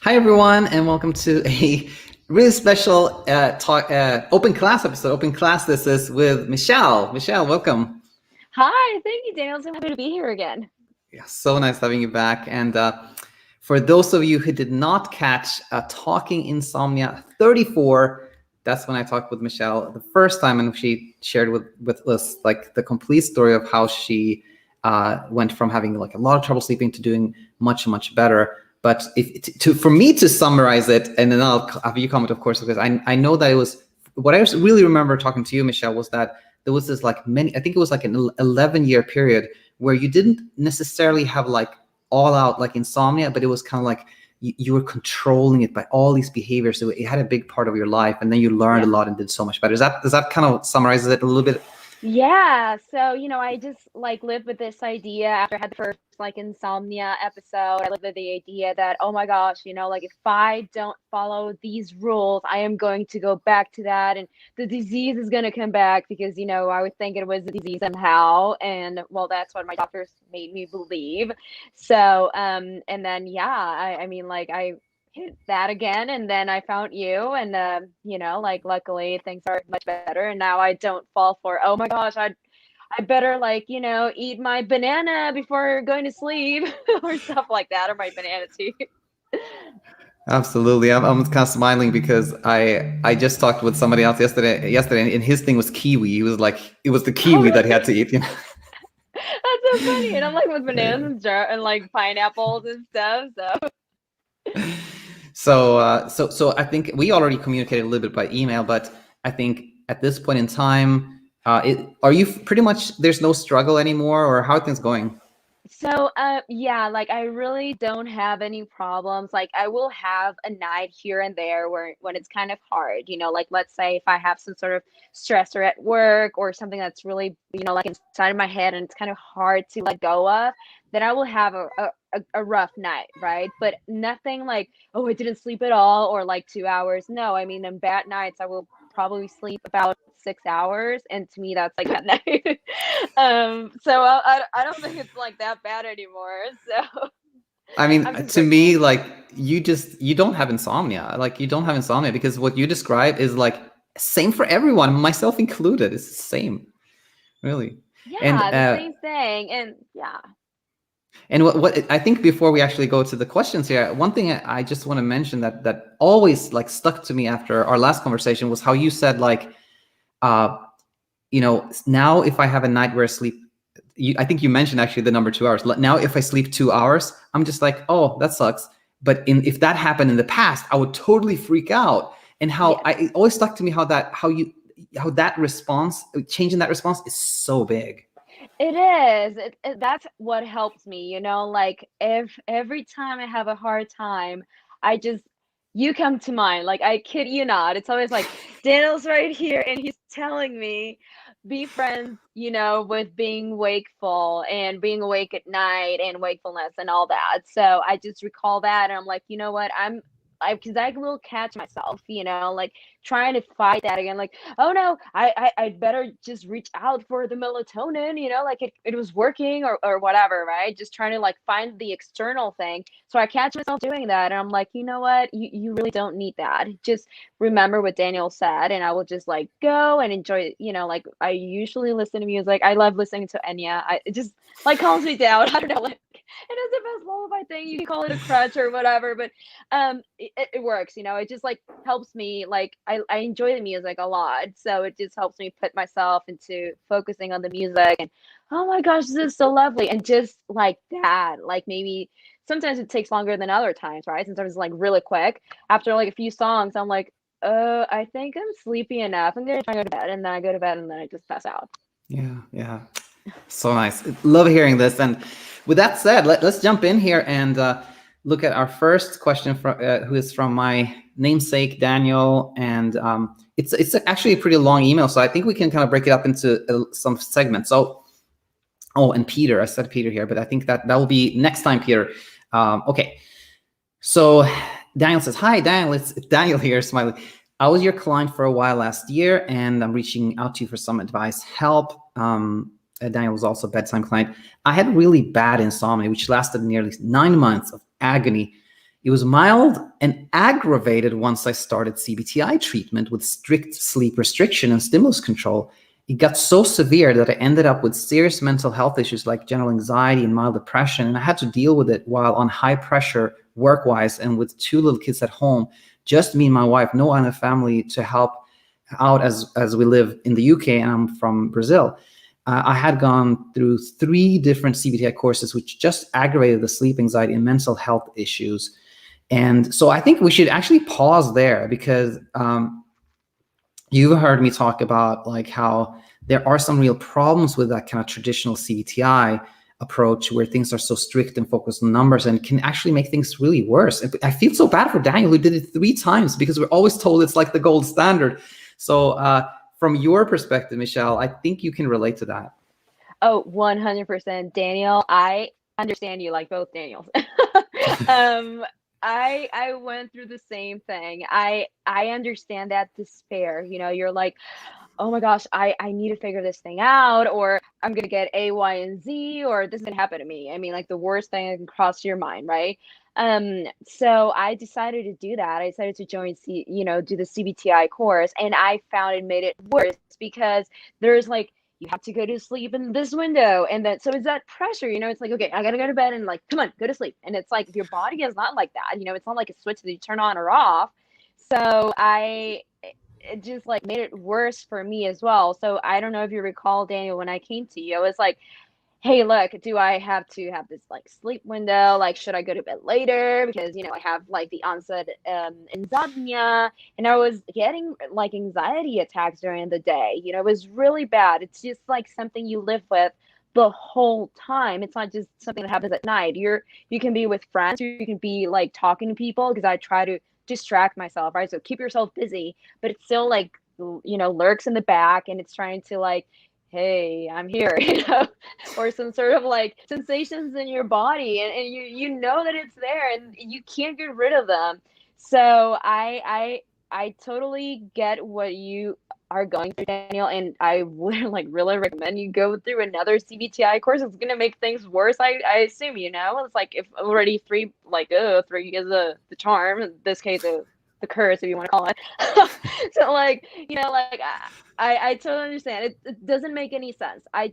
Hi, everyone, and welcome to a really special open class episode. Open class, this is with Michelle. Michelle, welcome. Hi, thank you, Daniel. So happy to be here again. Yeah, so nice having you back. And for those of you who did not catch Talking Insomnia 34, that's when I talked with Michelle the first time, and she shared with us like the complete story of how she went from having like a lot of trouble sleeping to doing much better. But for me to summarize it, and then I'll have you comment, of course, because I know that it was what I really remember talking to you, Michelle, was that there was this I think it was like an 11-year period where you didn't necessarily have like all out like insomnia, but it was kind of like you were controlling it by all these behaviors. So it had a big part of your life, and then you learned a lot and did so much better. Does that kind of summarize it a little bit? Yeah, so I just lived with this idea after I had the first insomnia episode. I lived with the idea that, oh my gosh, if I don't follow these rules, I am going to go back to that, and the disease is going to come back because I would think it was a disease somehow, and well, that's what my doctors made me believe. So and then I mean I hit that again, and then I found you, and luckily things are much better, and now I don't fall for, oh my gosh, I better eat my banana before going to sleep or stuff like that, or my banana tea. Absolutely. I'm kind of smiling because I just talked with somebody else yesterday, and his thing was kiwi. He was like, it was the kiwi that he had to eat. That's so funny. And I'm like with bananas and pineapples and stuff. So I think we already communicated a little bit by email, but I think at this point in time, are you pretty much, there's no struggle anymore, or how are things going? So, I really don't have any problems. I will have a night here and there when it's kind of hard, let's say if I have some sort of stressor at work or something that's really, inside of my head and it's kind of hard to let go of, then I will have a rough night, right? But nothing like, oh, I didn't sleep at all or like 2 hours. No, I mean, on bad nights, I will probably sleep about 6 hours, and to me that's like that night. So I don't think it's like that bad anymore, so I mean, I'm just to grateful. me, like you don't have insomnia. Like you don't have insomnia because what you describe is like same for everyone, myself included. It's the same, really. And Yeah, the same thing, and yeah. And what I think before we actually go to the questions here, one thing I just want to mention that always like stuck to me after our last conversation was how you said like, now if I have a night where I sleep, I think you mentioned actually the number 2 hours. Now if I sleep 2 hours, I'm just like, oh, that sucks. But if that happened in the past, I would totally freak out. And how it always stuck to me how that response, changing that response is so big. It is. That's what helps me, if every time I have a hard time, I just you come to mind. Like I kid you not. It's always like Daniel's right here and he's telling me be friends, with being wakeful and being awake at night and wakefulness and all that. So I just recall that and I'm like, you know what? Because I will catch myself, trying to fight that again. Like, oh no, I'd better just reach out for the melatonin, it was working or whatever, right? Just trying to find the external thing. So I catch myself doing that, and I'm like, you know what? You really don't need that. Just remember what Daniel said, and I will just go and enjoy. I usually listen to music. I love listening to Enya. It just calms me down. I don't know, it is the best lullaby thing. You can call it a crutch or whatever, but it works. It just helps me. I enjoy the music a lot, so it just helps me put myself into focusing on the music. And oh my gosh, this is so lovely. And just like that, maybe sometimes it takes longer than other times, right? Sometimes it's really quick. After a few songs, I'm like, I think I'm sleepy enough. I'm gonna try to go to bed, and then I go to bed, and then I just pass out. Yeah. So nice. Love hearing this. And with that said, let's jump in here and look at our first question who is from my namesake, Daniel. And it's actually a pretty long email, so I think we can kind of break it up into some segments. So, and Peter, I said Peter here, but I think that will be next time, Peter. Okay. So Daniel says, hi, Daniel. It's Daniel here, smiling. I was your client for a while last year, and I'm reaching out to you for some advice, help. Daniel was also a BedTyme client. I had really bad insomnia, which lasted nearly 9 months of agony. It was mild and aggravated once I started CBT-I treatment with strict sleep restriction and stimulus control. It got so severe that I ended up with serious mental health issues like general anxiety and mild depression, and I had to deal with it while on high pressure work-wise and with 2 little kids at home, just me and my wife, no other family to help out as we live in the UK and I'm from Brazil. I had gone through 3 different CBT-I courses, which just aggravated the sleep anxiety and mental health issues. And so I think we should actually pause there, because you heard me talk about like how there are some real problems with that kind of traditional CBT-I approach where things are so strict and focused on numbers and can actually make things really worse. I feel so bad for Daniel, who did it 3 times, because we're always told it's like the gold standard. So from your perspective, Michelle, I think you can relate to that. Oh, 100%. Daniel, I understand you, like both Daniels. I went through the same thing. I understand that despair. You know, you're like, oh my gosh, I need to figure this thing out, or I'm gonna get A, Y, and Z, or this is gonna happen to me. I mean, like the worst thing that can cross your mind, right? So I decided to do that. I decided to join do the CBT-I course, and I found it made it worse because there's like, you have to go to sleep in this window, and that, so it's that pressure, it's like, okay, I gotta go to bed, and like, come on, go to sleep. And it's like, your body is not like that, it's not like a switch that you turn on or off. So it just like made it worse for me as well. So I don't know if you recall, Daniel, when I came to you, I was like, hey, look, do I have to have this like sleep window? Like, should I go to bed later? Because, I have like the onset insomnia, and I was getting like anxiety attacks during the day. It was really bad. It's just like something you live with the whole time. It's not just something that happens at night. You can be with friends, you can be like talking to people, because I try to distract myself, right? So keep yourself busy, but it's still like, lurks in the back, and it's trying to like, hey, I'm here, or some sort of like sensations in your body, and you know that it's there and you can't get rid of them. So I totally get what you are going through, Daniel, and I would like really recommend you go through another CBT-I course. It's gonna make things worse. I assume, it's like, if already 3, like, 3 is the charm, in this case the curse, if you want to call it. So like, like I totally understand. It doesn't make any sense. I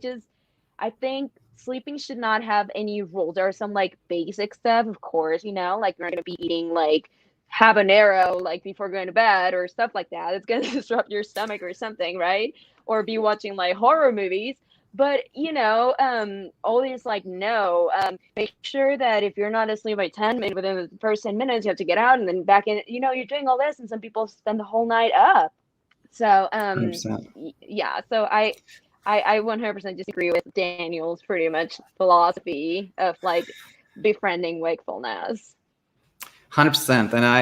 think sleeping should not have any rules. There are some like basic stuff, of course, like you're not gonna be eating like habanero like before going to bed or stuff like that. It's gonna disrupt your stomach or something, right? Or be watching like horror movies. But always like, no, make sure that if you're not asleep by 10 minutes, within the first 10 minutes, you have to get out and then back in. You're doing all this, and some people spend the whole night up. So 100%. yeah, so I 100% disagree with Daniel's pretty much philosophy of like befriending wakefulness. 100%. And I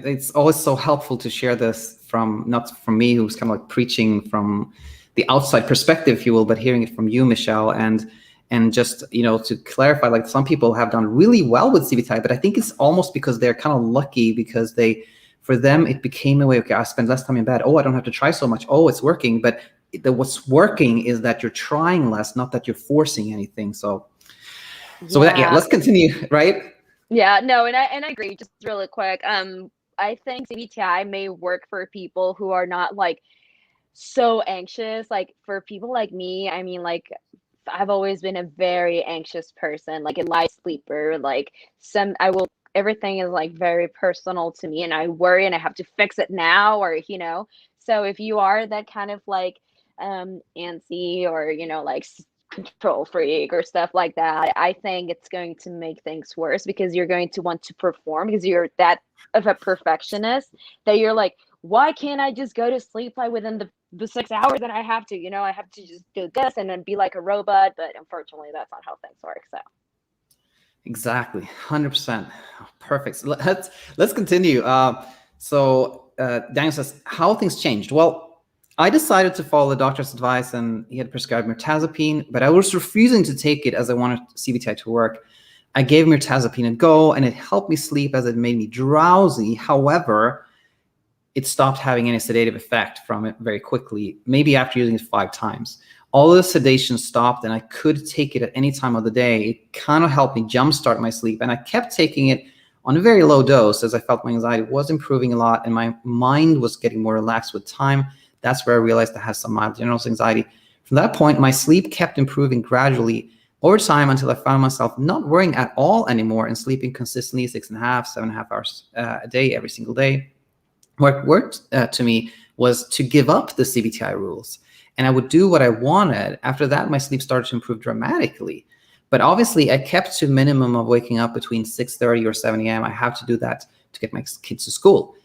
it's always so helpful to share this not from me, who's kind of like preaching from the outside perspective, if you will, but hearing it from you, Michelle, and just, to clarify, like some people have done really well with CBT-I, but I think it's almost because they're kind of lucky, because for them, it became a way, okay, I spend less time in bed. Oh, I don't have to try so much. Oh, it's working. But what's working is that you're trying less, not that you're forcing anything. So let's continue, right? Yeah, no, and I agree. Just really quick. I think CBT-I may work for people who are not like so anxious. Like for people like me, I mean, like I've always been a very anxious person, like a light sleeper. Like everything is like very personal to me, and I worry and I have to fix it now, or So if you are that kind of like antsy, or like control freak or stuff like that, I think it's going to make things worse, because you're going to want to perform, because you're that of a perfectionist that you're like, why can't I just go to sleep like within the 6 hours that I have to? I have to just do this and then be like a robot. But unfortunately, that's not how things work. So exactly, 100%. Perfect. So let's continue. So Daniel says, how things changed. Well, I decided to follow the doctor's advice, and he had prescribed mirtazapine, but I was refusing to take it as I wanted CBT-I to work. I gave mirtazapine a go, and it helped me sleep as it made me drowsy. However, it stopped having any sedative effect from it very quickly, maybe after using it 5 times. All of the sedation stopped, and I could take it at any time of the day. It kind of helped me jumpstart my sleep, and I kept taking it on a very low dose, as I felt my anxiety was improving a lot and my mind was getting more relaxed with time. That's where I realized I had some mild general anxiety. From that point, my sleep kept improving gradually over time until I found myself not worrying at all anymore and sleeping consistently 6.5, 7.5 hours a day, every single day. What worked to me was to give up the CBT-I rules, and I would do what I wanted. After that, my sleep started to improve dramatically. But obviously, I kept to a minimum of waking up between 6:30 or 7 a.m. I have to do that to get my kids to school.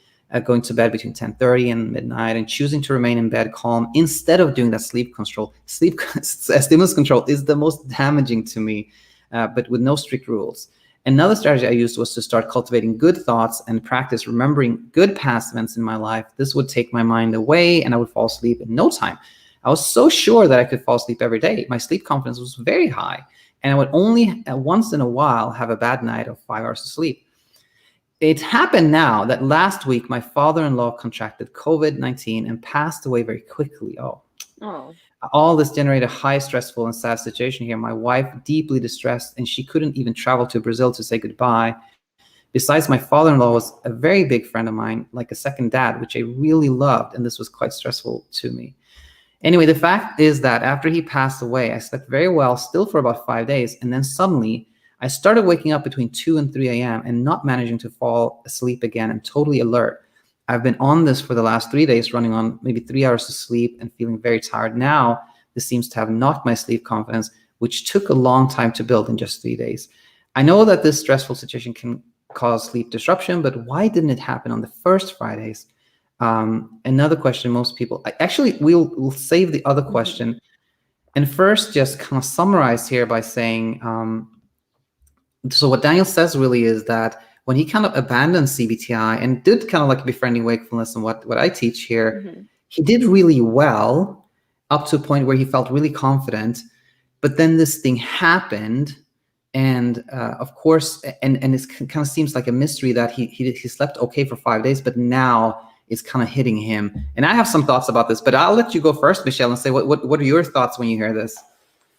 Going to bed between 10:30 and midnight, and choosing to remain in bed calm instead of doing that sleep control. Sleep stimulus control is the most damaging to me, but with no strict rules. Another strategy I used was to start cultivating good thoughts and practice remembering good past events in my life. This would take my mind away and I would fall asleep in no time. I was so sure that I could fall asleep every day. My sleep confidence was very high, and I would only once in a while have a bad night of 5 hours of sleep. It happened now that last week my father-in-law contracted COVID-19 and passed away very quickly. Oh. All this generated a high, stressful, and sad situation here. My wife deeply distressed, and she couldn't even travel to Brazil to say goodbye. Besides, my father-in-law was a very big friend of mine, like a second dad, which I really loved, and this was quite stressful to me. Anyway, the fact is that after he passed away, I slept very well, still for about 5 days, and then suddenly I started waking up between 2 and 3 a.m. and not managing to fall asleep again and totally alert. I've been on this for the last 3 days, running on maybe 3 hours of sleep and feeling very tired. Now, this seems to have knocked my sleep confidence, which took a long time to build in just 3 days. I know that this stressful situation can cause sleep disruption, but why didn't it happen on the first Fridays? Another question most people, actually, we'll save the other question. And first, just kind of summarize here by saying, so what Daniel says really is that when he kind of abandoned CBT-I and did kind of like befriending wakefulness and what I teach here, he did really well up to a point where he felt really confident. But then this thing happened, and of course, and it kind of seems like a mystery that he slept okay for 5 days, but now it's kind of hitting him. And I have some thoughts about this, but I'll let you go first, Michelle, and say what are your thoughts when you hear this?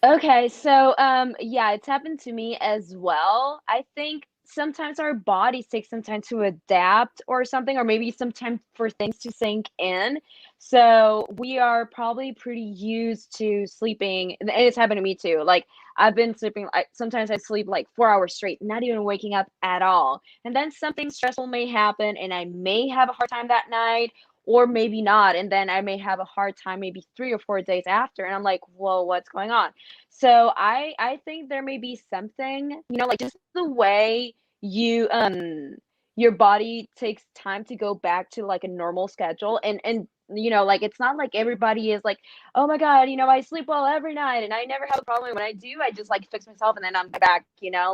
Okay, so yeah, it's happened to me as well. I think sometimes our bodies take some time to adapt or something, or maybe some time for things to sink in. So we are probably pretty used to sleeping, and it's happened to me too. Like I've been sleeping, sometimes I sleep like 4 hours straight, not even waking up at all. And then something stressful may happen, and I may have a hard time that night, or maybe not. And then I may have a hard time maybe 3 or 4 days after, and I'm like, whoa, what's going on? So I think there may be something, like just the way you your body takes time to go back to like a normal schedule, and like it's not like everybody is like, oh my God, I sleep well every night and I never have a problem. When I do, I just like fix myself and then I'm back,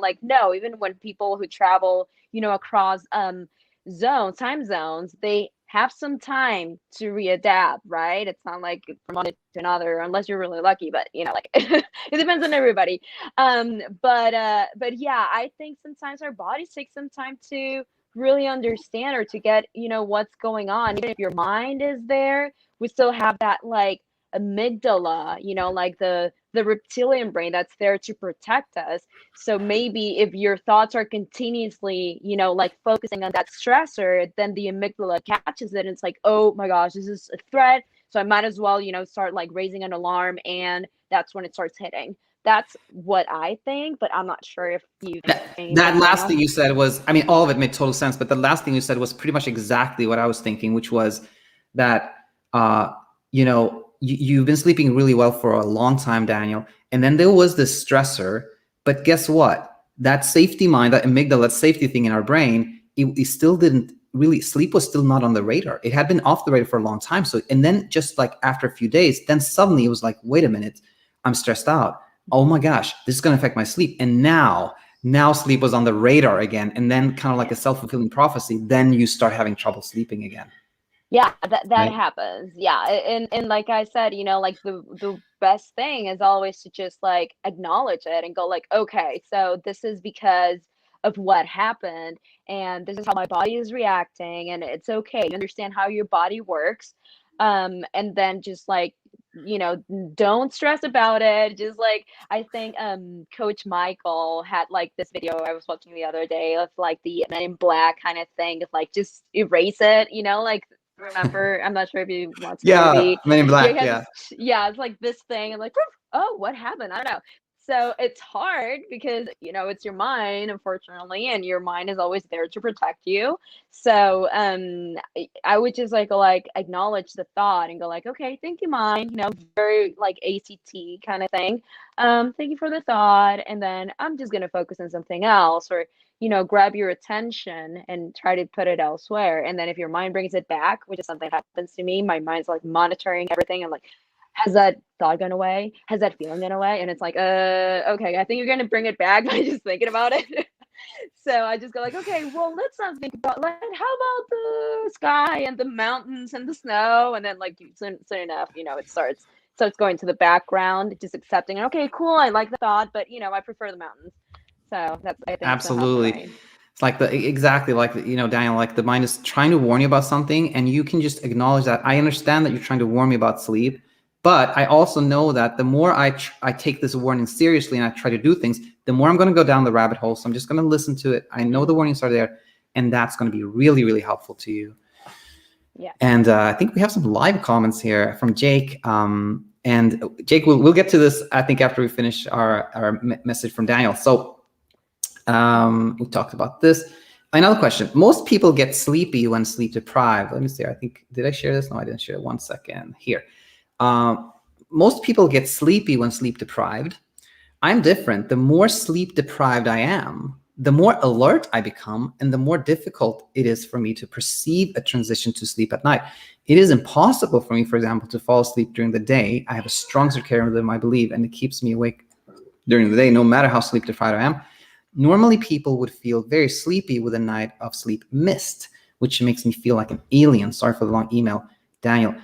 like no, even when people who travel, across time zones, they have some time to readapt, right? It's not like from one day to another, unless you're really lucky, but like it depends on everybody. But yeah, I think sometimes our bodies take some time to really understand or to get, what's going on. Even if your mind is there, we still have that like amygdala, like the reptilian brain that's there to protect us. So maybe if your thoughts are continuously, like focusing on that stressor, then the amygdala catches it and it's like, oh my gosh, this is a threat. So I might as well, start like raising an alarm, and that's when it starts hitting. That's what I think, but I'm not sure if you think That last else. thing you said was, I mean, all of it made total sense, but the last thing you said was pretty much exactly what I was thinking, which was that, you've been sleeping really well for a long time, Daniel. And then there was this stressor, but guess what? That safety mind, that amygdala, that safety thing in our brain, it still didn't really, sleep was still not on the radar. It had been off the radar for a long time. So, and then just like after a few days, then suddenly it was like, wait a minute, I'm stressed out. Oh my gosh, this is going to affect my sleep. And now sleep was on the radar again. And then kind of like a self-fulfilling prophecy, then you start having trouble sleeping again. Yeah, that Right? happens. Yeah, and like I said, like the best thing is always to just like acknowledge it and go like, okay, so this is because of what happened, and this is how my body is reacting, and it's okay. You understand how your body works, and then just like don't stress about it. Just like, I think Coach Michael had like this video I was watching the other day of like the Men in Black kind of thing, of like just erase it, like, remember, I'm not sure if you watched the Yeah, movie. Men in Yeah, Black. he has Yeah. this, yeah, it's like this thing, and like, oh, what happened? I don't know. So it's hard because, it's your mind, unfortunately, and your mind is always there to protect you. So I would just like acknowledge the thought and go like, okay, thank you, mind, very like ACT kind of thing. Thank you for the thought. And then I'm just gonna focus on something else, or grab your attention and try to put it elsewhere. And then if your mind brings it back, which is something that happens to me, my mind's like monitoring everything. I'm like, has that thought gone away? Has that feeling gone away? And it's like, okay, I think you're gonna bring it back by just thinking about it. So I just go like, okay, well, let's not think about, like, how about the sky and the mountains and the snow? And then like soon enough, it starts going to the background, just accepting, okay, cool, I like the thought, but I prefer the mountains. So that's, I think, so helps Absolutely. me. It's like exactly like, Daniel, like the mind is trying to warn you about something, and you can just acknowledge that. I understand that you're trying to warn me about sleep, but I also know that the more I take this warning seriously and I try to do things, the more I'm going to go down the rabbit hole. So I'm just going to listen to it. I know the warnings are there, and that's going to be really, really helpful to you. Yeah. And I think we have some live comments here from Jake. And Jake, we'll get to this, I think, after we finish our message from Daniel. So we talked about this. Another question. Most people get sleepy when sleep deprived. Let me see. I think, did I share this? No, I didn't share it. 1 second here. Most people get sleepy when sleep deprived. I'm different. The more sleep deprived I am, the more alert I become, and the more difficult it is for me to perceive a transition to sleep at night. It is impossible for me, for example, to fall asleep during the day. I have a strong circadian rhythm, I believe, and it keeps me awake during the day, no matter how sleep deprived I am. Normally, people would feel very sleepy with a night of sleep missed, which makes me feel like an alien. Sorry for the long email, Daniel.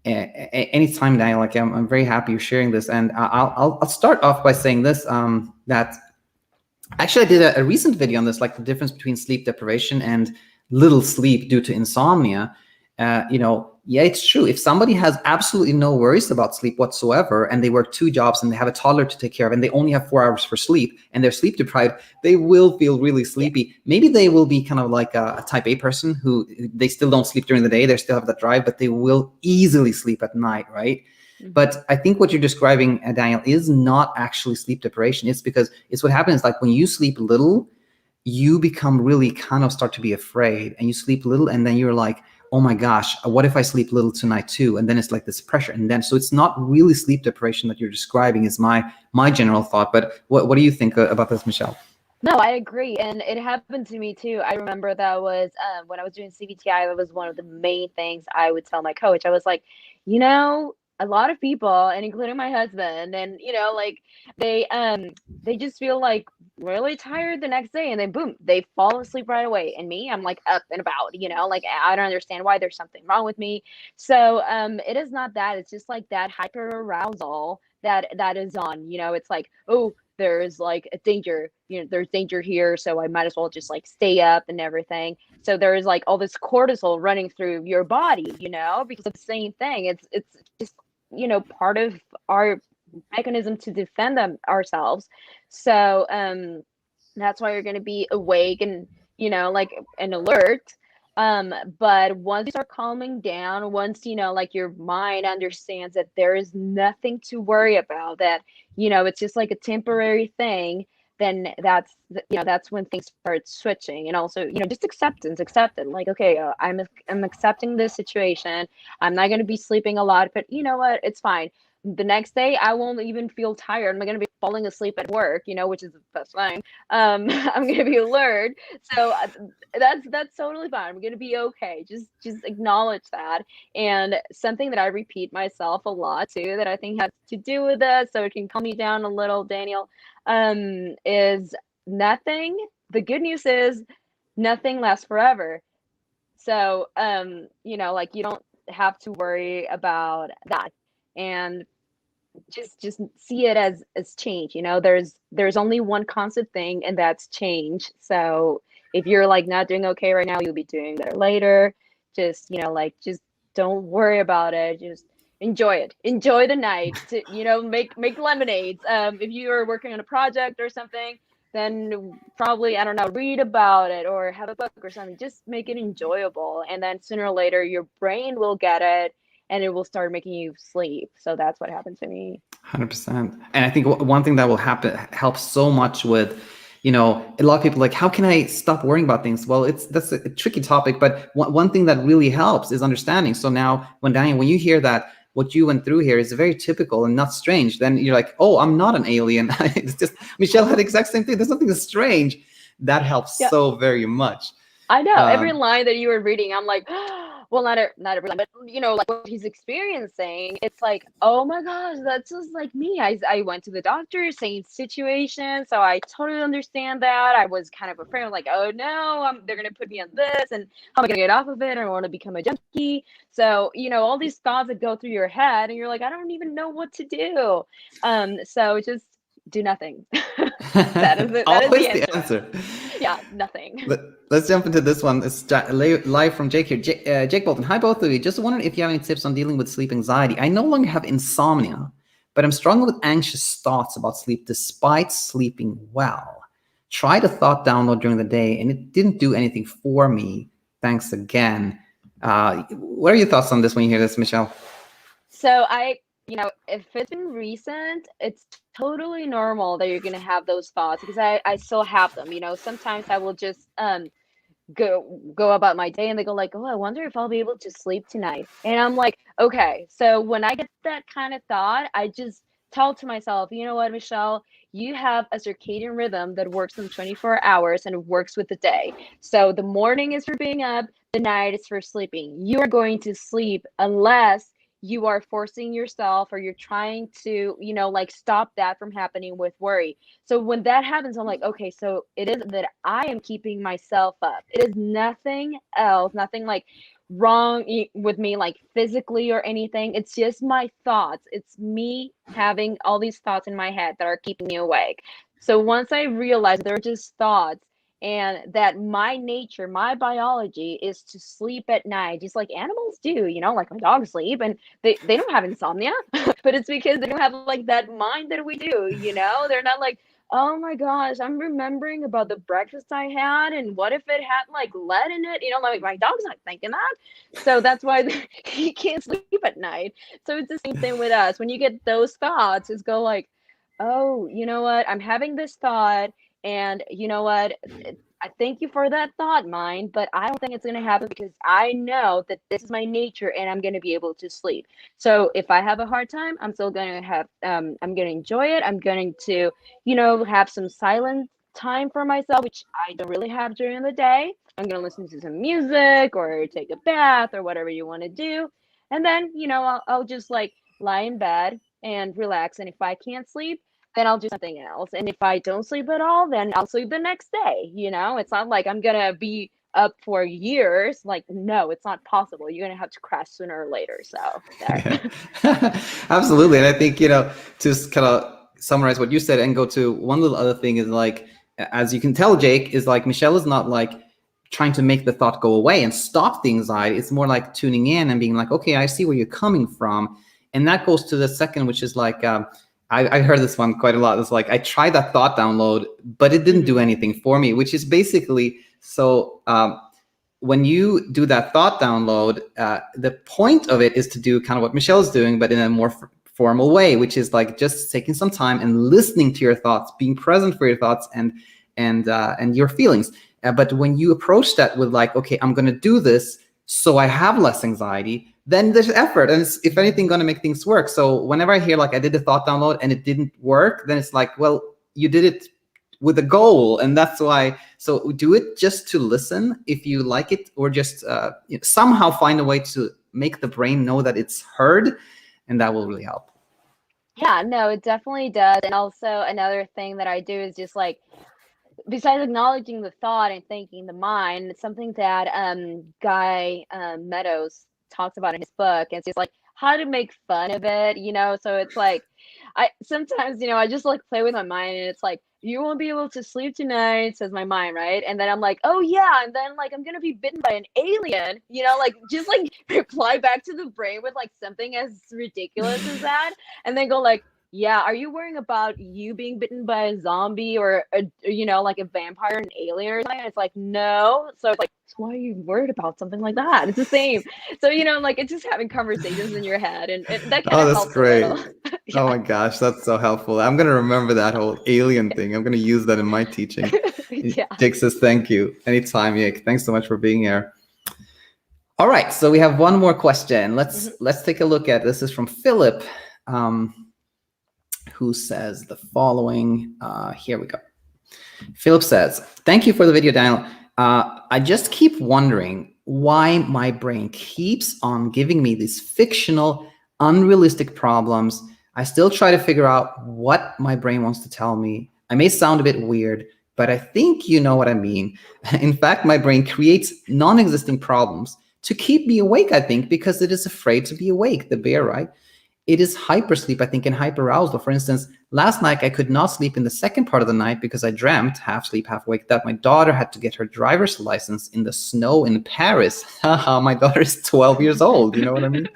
Anytime, Daniel, like I'm very happy you're sharing this. And I'll start off by saying this, that actually I did a recent video on this, like the difference between sleep deprivation and little sleep due to insomnia. Yeah, it's true. If somebody has absolutely no worries about sleep whatsoever, and they work 2 jobs and they have a toddler to take care of, and they only have 4 hours for sleep, and they're sleep deprived, they will feel really sleepy. Maybe they will be kind of like a type A person who they still don't sleep during the day. They still have that drive, but they will easily sleep at night, right? Mm-hmm. But I think what you're describing, Daniel, is not actually sleep deprivation. It's because it's what happens, like when you sleep little, you become really kind of start to be afraid, and you sleep little, and then you're like, oh my gosh, what if I sleep little tonight too? And then it's like this pressure. And then, so it's not really sleep deprivation that you're describing, is my general thought. But what do you think about this, Michelle? No, I agree. And it happened to me too. I remember that was when I was doing CBT-I, that was one of the main things I would tell my coach. I was like, a lot of people, and including my husband, and like they just feel like really tired the next day, and then boom, they fall asleep right away. And me, I'm like up and about, like I don't understand why. There's something wrong with me. So it is not that. It's just like that hyper arousal that is on. It's like, oh, there's like a danger, there's danger here, so I might as well just like stay up and everything. So there's like all this cortisol running through your body, because of the same thing. It's just part of our mechanism to defend ourselves. So that's why you're going to be awake and like an alert. But once you start calming down, once like your mind understands that there is nothing to worry about, that it's just like a temporary thing, then that's when things start switching. And also just accept it, like, okay, I'm accepting this situation. I'm not going to be sleeping a lot, but you know what, it's fine. The next day I won't even feel tired. I'm not going to be falling asleep at work, which is the best thing. I'm going to be alert. So that's totally fine. I'm going to be okay. Just acknowledge that. And something that I repeat myself a lot too, that I think has to do with this, so it can calm you down a little, Daniel, is nothing. The good news is nothing lasts forever. So like you don't have to worry about that. And just see it as change. There's only one constant thing, and that's change. So if you're like not doing okay right now, you'll be doing better later. Just like just don't worry about it. Just enjoy it. Enjoy the night. To, make lemonades. If you are working on a project or something, then probably, I don't know, read about it or have a book or something. Just make it enjoyable, and then sooner or later your brain will get it, and it will start making you sleep. So that's what happened to me. 100%. And I think one thing that will help so much with, a lot of people like, how can I stop worrying about things? Well, that's a tricky topic, but one thing that really helps is understanding. So now when you hear that what you went through here is very typical and not strange, then you're like, oh, I'm not an alien. It's just, Michelle had the exact same thing. There's nothing strange. That helps so very much. I know. Every line that you were reading, I'm like, well, not every line, but like what he's experiencing, it's like, oh my gosh, that's just like me. I went to the doctor, same situation, so I totally understand that. I was kind of afraid, like, oh no, they're gonna put me on this, and how am I gonna get off of it? I don't want to become a junkie. So all these thoughts that go through your head, and you're like, I don't even know what to do. So just do nothing. That is it. That Always is the answer. Yeah, nothing. Let's jump into this one. It's live from Jake here. Jake Bolton. Hi, both of you. Just wondering if you have any tips on dealing with sleep anxiety. I no longer have insomnia, but I'm struggling with anxious thoughts about sleep despite sleeping well. Tried a thought download during the day, and it didn't do anything for me. Thanks again. What are your thoughts on this when you hear this, Michelle? So if it's been recent, it's totally normal that you're gonna have those thoughts, because I still have them. Sometimes I will just go about my day, and they go like, oh, I wonder if I'll be able to sleep tonight. And I'm like, okay. So when I get that kind of thought, I just tell to myself, you know what, Michelle, you have a circadian rhythm that works in 24 hours and it works with the day. So the morning is for being up, the night is for sleeping. You are going to sleep unless you are forcing yourself, or you're trying to, like, stop that from happening with worry. So when that happens, I'm like, okay, so it is that I am keeping myself up. It is nothing else, nothing like wrong with me, like physically or anything. It's just my thoughts. It's me having all these thoughts in my head that are keeping me awake. So once I realize they're just thoughts, and that my nature, my biology is to sleep at night, just like animals do, like my dogs sleep, and they don't have insomnia, but it's because they don't have like that mind that we do, they're not like, oh my gosh, I'm remembering about the breakfast I had, and what if it had like lead in it, like my dog's not thinking that. So that's why he can't sleep at night. So it's the same thing with us. When you get those thoughts, just go like, oh, you know what, I'm having this thought, and you know what? I thank you for that thought, mind, but I don't think it's going to happen, because I know that this is my nature and I'm going to be able to sleep. So if I have a hard time, I'm still going to have, I'm going to enjoy it. I'm going to, have some silent time for myself, which I don't really have during the day. I'm going to listen to some music or take a bath or whatever you want to do. And then, I'll just like lie in bed and relax. And if I can't sleep, then I'll do something else. And if I don't sleep at all, then I'll sleep the next day. It's not like I'm gonna be up for years. Like, no, it's not possible. You're gonna have to crash sooner or later. So Absolutely. And I think, to kind of summarize what you said and go to one little other thing is like, as you can tell, Jake, is like Michelle is not like trying to make the thought go away and stop the anxiety. It's more like tuning in and being like, okay, I see where you're coming from. And that goes to the second, which is like, I heard this one quite a lot. It's like, I tried that thought download, but it didn't do anything for me, which is basically, so when you do that thought download, the point of it is to do kind of what Michelle's doing, but in a more formal way, which is like just taking some time and listening to your thoughts, being present for your thoughts and your feelings. But when you approach that with like, okay, I'm going to do this so I have less anxiety, then there's effort, and it's, if anything, going to make things work. So whenever I hear like I did the thought download and it didn't work, then it's like, well, you did it with a goal, and that's why. So do it just to listen if you like it, or just somehow find a way to make the brain know that it's heard, and that will really help. Yeah, no, it definitely does. And also another thing that I do is just like, besides acknowledging the thought and thanking the mind, it's something that Guy Meadows talks about in his book. It's just like how to make fun of it, So it's like I sometimes, I just like play with my mind, and it's like you won't be able to sleep tonight, says my mind, right? And then I'm like, oh yeah, and then like I'm gonna be bitten by an alien, like just like reply back to the brain with like something as ridiculous as that, and then go like, yeah, are you worrying about you being bitten by a zombie or like a vampire, an alien or something? And it's like, no. So it's like, so why are you worried about something like that? It's the same. So like it's just having conversations in your head, and that kind Oh, of that's helps a little. great. Oh Yeah. my gosh, that's so helpful. I'm gonna remember that whole alien thing. I'm gonna use that in my teaching. Yeah. Jake says thank you. Anytime, Jake. Thanks so much for being here. All right, so we have one more question. Let's take a look at this. Is from Philip, who says the following. Here we go. Philip says, "Thank you for the video, Daniel. I just keep wondering why my brain keeps on giving me these fictional, unrealistic problems. I still try to figure out what my brain wants to tell me. I may sound a bit weird, but I think you know what I mean. In fact, my brain creates non-existing problems to keep me awake, I think, because it is afraid to be awake, the bear, right? It is hypersleep, I think, and hyperarousal. For instance, last night I could not sleep in the second part of the night because I dreamt, half sleep, half awake, that my daughter had to get her driver's license in the snow in Paris. Haha, my daughter is 12 years old. You know what I mean?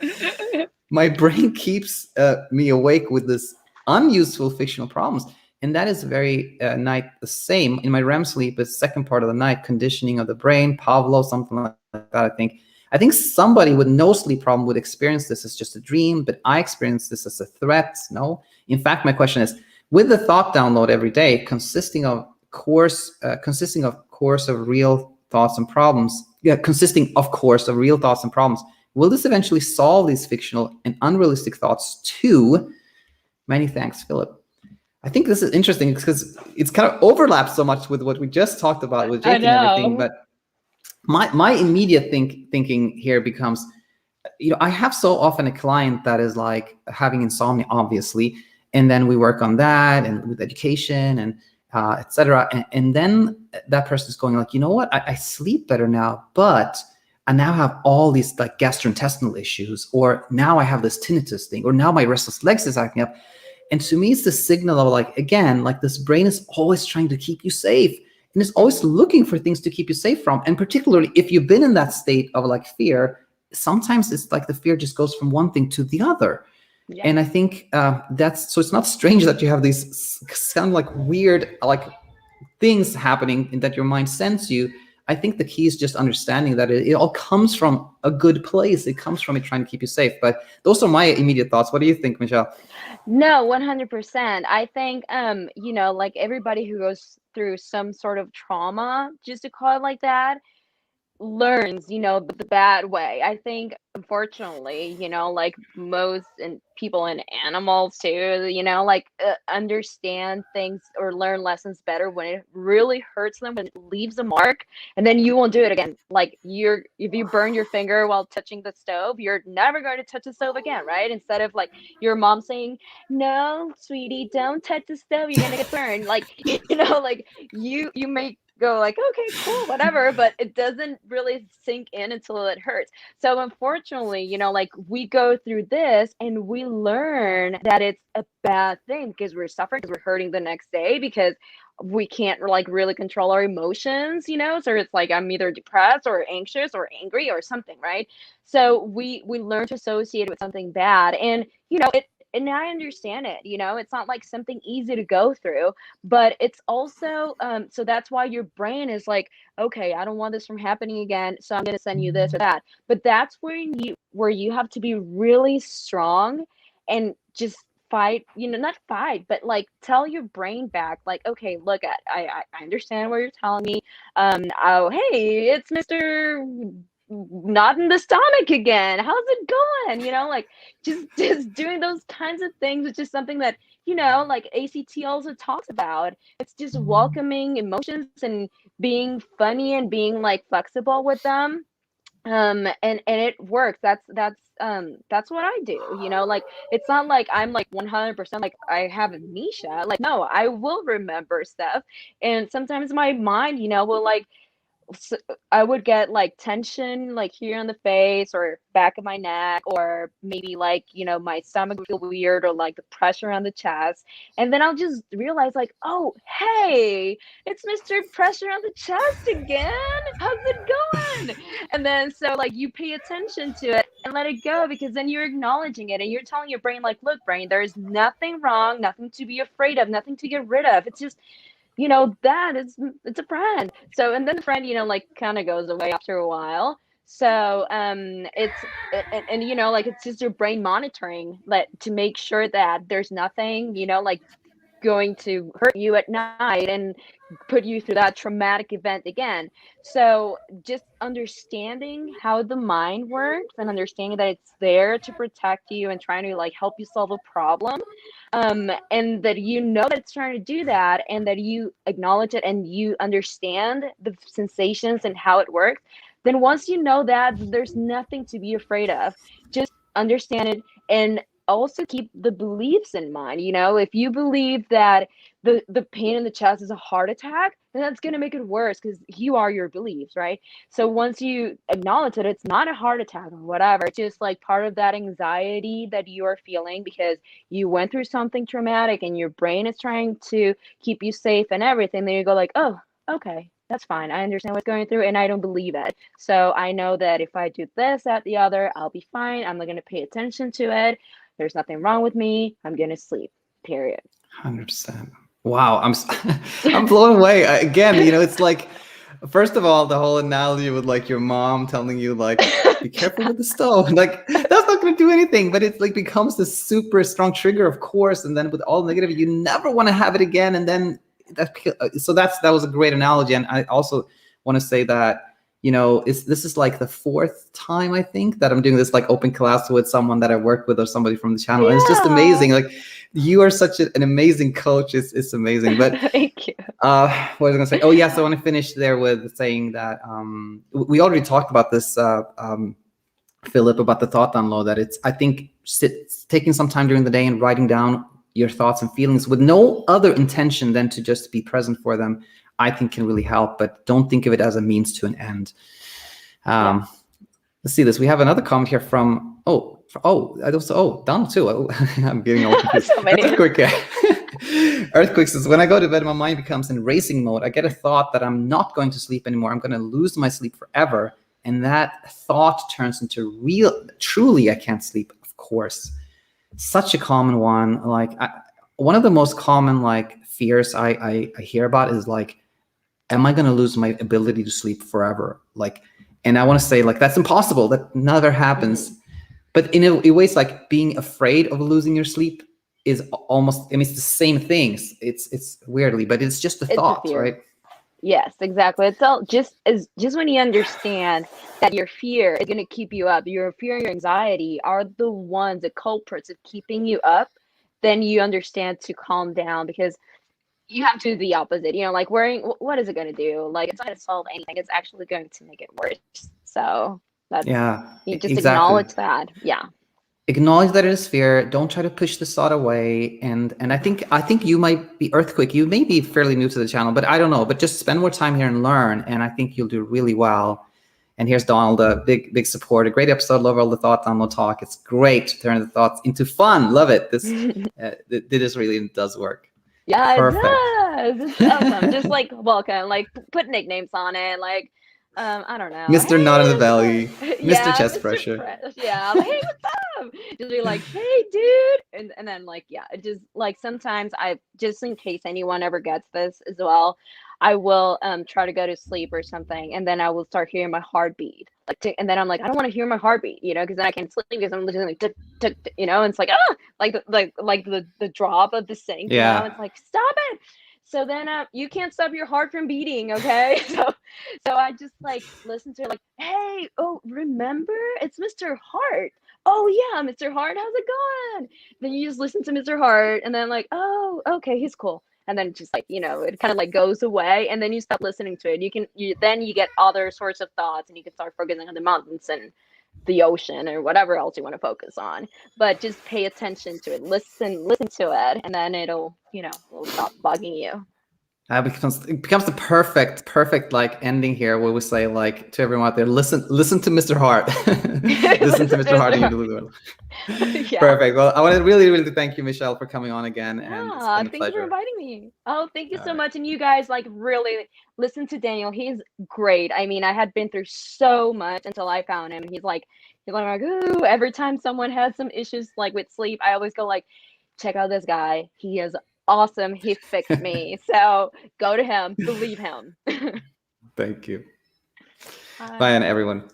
My brain keeps me awake with this unuseful fictional problems. And that is very night the same. In my REM sleep, the second part of the night, conditioning of the brain, Pavlov, something like that, I think. I think somebody with no sleep problem would experience this as just a dream, but I experience this as a threat. No. In fact, my question is, with the thought download every day, consisting of course of real thoughts and problems, will this eventually solve these fictional and unrealistic thoughts too? Many thanks, Philip. I think this is interesting because it's kind of overlaps so much with what we just talked about with Jake and everything, but my immediate thinking here becomes, I have so often a client that is like having insomnia, obviously, and then we work on that and with education and etc. And then that person is going like, you know what, I sleep better now, but I now have all these like gastrointestinal issues, or now I have this tinnitus thing, or now my restless legs is acting up. And to me, it's the signal of like, again, like this brain is always trying to keep you safe. And it's always looking for things to keep you safe from. And particularly if you've been in that state of like fear, sometimes it's like the fear just goes from one thing to the other. Yeah. And I think so it's not strange that you have these sound like weird like things happening and that your mind sends you. I think the key is just understanding that it all comes from a good place. It comes from it trying to keep you safe. But those are my immediate thoughts. What do you think, Michelle? No, 100%. I think, like everybody who goes through some sort of trauma, just to call it like that, learns, the bad way. I think, unfortunately, like most people and animals too, like understand things or learn lessons better when it really hurts them, when it leaves a mark, and then you won't do it again. Like if you burn your finger while touching the stove, you're never going to touch the stove again, right? Instead of like your mom saying, "No, sweetie, don't touch the stove, you're gonna get burned." Like, like you may go like, okay, cool, whatever, but it doesn't really sink in until it hurts. So unfortunately, like we go through this and we learn that it's a bad thing because we're suffering, because we're hurting the next day, because we can't like really control our emotions, so it's like I'm either depressed or anxious or angry or something, right? So we learn to associate it with something bad, and and I understand it, it's not like something easy to go through, but it's also, so that's why your brain is like, okay, I don't want this from happening again, so I'm going to send you this or that. But that's where you have to be really strong and just fight, not fight, but like tell your brain back, like, okay, look, I understand what you're telling me. Oh, hey, it's Mr. Not in the stomach again. How's it going? Like just doing those kinds of things, which is something that, like ACT also talks about. It's just welcoming emotions and being funny and being like flexible with them. And it works. That's what I do. Like it's not like I'm like 100% like I have amnesia. Like, no, I will remember stuff. And sometimes my mind, will like I would get like tension like here on the face or back of my neck, or maybe like, my stomach would feel weird, or like the pressure on the chest. And then I'll just realize like, oh, hey, it's Mr. Pressure on the chest again. How's it going? And then so like you pay attention to it and let it go, because then you're acknowledging it and you're telling your brain like, look, brain, there's nothing wrong, nothing to be afraid of, nothing to get rid of. It's just, that it's a friend. So, and then the friend, like kind of goes away after a while. So, like it's just your brain monitoring, to make sure that there's nothing, like going to hurt you at night and put you through that traumatic event again. So just understanding how the mind works and understanding that it's there to protect you and trying to like help you solve a problem, and that that it's trying to do that, and that you acknowledge it and you understand the sensations and how it works. Then once you know that, there's nothing to be afraid of. Just understand it, and also keep the beliefs in mind. If you believe that the pain in the chest is a heart attack, then that's going to make it worse, because you are your beliefs, right? So once you acknowledge that it's not a heart attack or whatever, it's just like part of that anxiety that you are feeling because you went through something traumatic and your brain is trying to keep you safe and everything, then you go like, oh, okay, that's fine. I understand what's going through and I don't believe it. So I know that if I do this, that, the other, I'll be fine. I'm not going to pay attention to it. There's nothing wrong with me. I'm going to sleep, period. 100%. Wow. I'm blown away. Again, it's like, first of all, the whole analogy with like your mom telling you like, be careful with the stove. Like that's not going to do anything, but it's like becomes this super strong trigger, of course. And then with all negative, you never want to have it again. And then that was a great analogy. And I also want to say that, this is like the fourth time I think that I'm doing this like open class with someone that I work with or somebody from the channel. And it's just amazing. Like you are such an amazing coach. It's amazing. But thank you. What was I gonna say? Oh yes, I want to finish there with saying that we already talked about this, Filip, about the thought download. That I think taking some time during the day and writing down your thoughts and feelings with no other intention than to just be present for them, I think can really help. But don't think of it as a means to an end. Let's see this. We have another comment here from Donald too. I'm getting all confused. So many. Earthquake says, when I go to bed, my mind becomes in racing mode. I get a thought that I'm not going to sleep anymore. I'm going to lose my sleep forever. And that thought turns into truly, I can't sleep, of course. Such a common one. Like one of the most common like fears I hear about is like, am I going to lose my ability to sleep forever? Like, and I want to say like, that's impossible. That never happens. Mm-hmm. But in a way, it's like being afraid of losing your sleep is almost, it's the same things. It's weirdly, but it's just a thought, right? Yes, exactly. It's all just when you understand that your fear is going to keep you up, your fear and your anxiety are the culprits of keeping you up, then you understand to calm down, because you have to do the opposite. Like worrying, what is it going to do? Like it's not going to solve anything. It's actually going to make it worse. So that's, you just acknowledge that. Yeah. Acknowledge that it is fear. Don't try to push the thought away. And I think you might be Earthquake. You may be fairly new to the channel, but I don't know. But just spend more time here and learn. And I think you'll do really well. And here's Donald, a big support. A great episode. Love all the thought download talk. It's great to turn the thoughts into fun. Love it. This really does work. Yeah, perfect. It does. It's awesome. Just like welcome, like put nicknames on it, like I don't know, Mr. Not in the Valley, Mr. Chest Pressure. Yeah, like, hey, what's up? Just be like, hey, dude, and then like, yeah, it just like sometimes I just in case anyone ever gets this as well, I will try to go to sleep or something, and then I will start hearing my heartbeat, and then I'm like, I don't want to hear my heartbeat, because then I can't sleep because I'm literally like, tick, tick, tick, and it's like like the drop of the sink, it's like stop it. So then you can't stop your heart from beating, okay? So I just like listen to it, like, hey, oh, remember it's Mr. Heart. Oh yeah, Mr. Heart, how's it going? Then you just listen to Mr. Heart, and then like, oh, okay, he's cool. And then just like, it kind of like goes away, and then you stop listening to it. Then you get other sorts of thoughts, and you can start focusing on the mountains and the ocean or whatever else you want to focus on. But just pay attention to it, listen to it, and then it'll stop bugging you. It becomes the perfect like ending here, where we say like to everyone out there, listen to Mr. Hart. Listen to Mr. Hart and you do the world. Yeah. Perfect. Well, I want to really thank you, Michelle, for coming on again, and it's Yeah, been a thank you for pleasure. inviting me. Oh, thank you All so right. much. And you guys like really listen to Daniel. He's great. I mean, I had been through so much until I found him. He's like, ooh, every time someone has some issues like with sleep, I always go like, check out this guy. He is awesome. He fixed me. So go to him, believe him. Thank you. Bye, Bye. and everyone.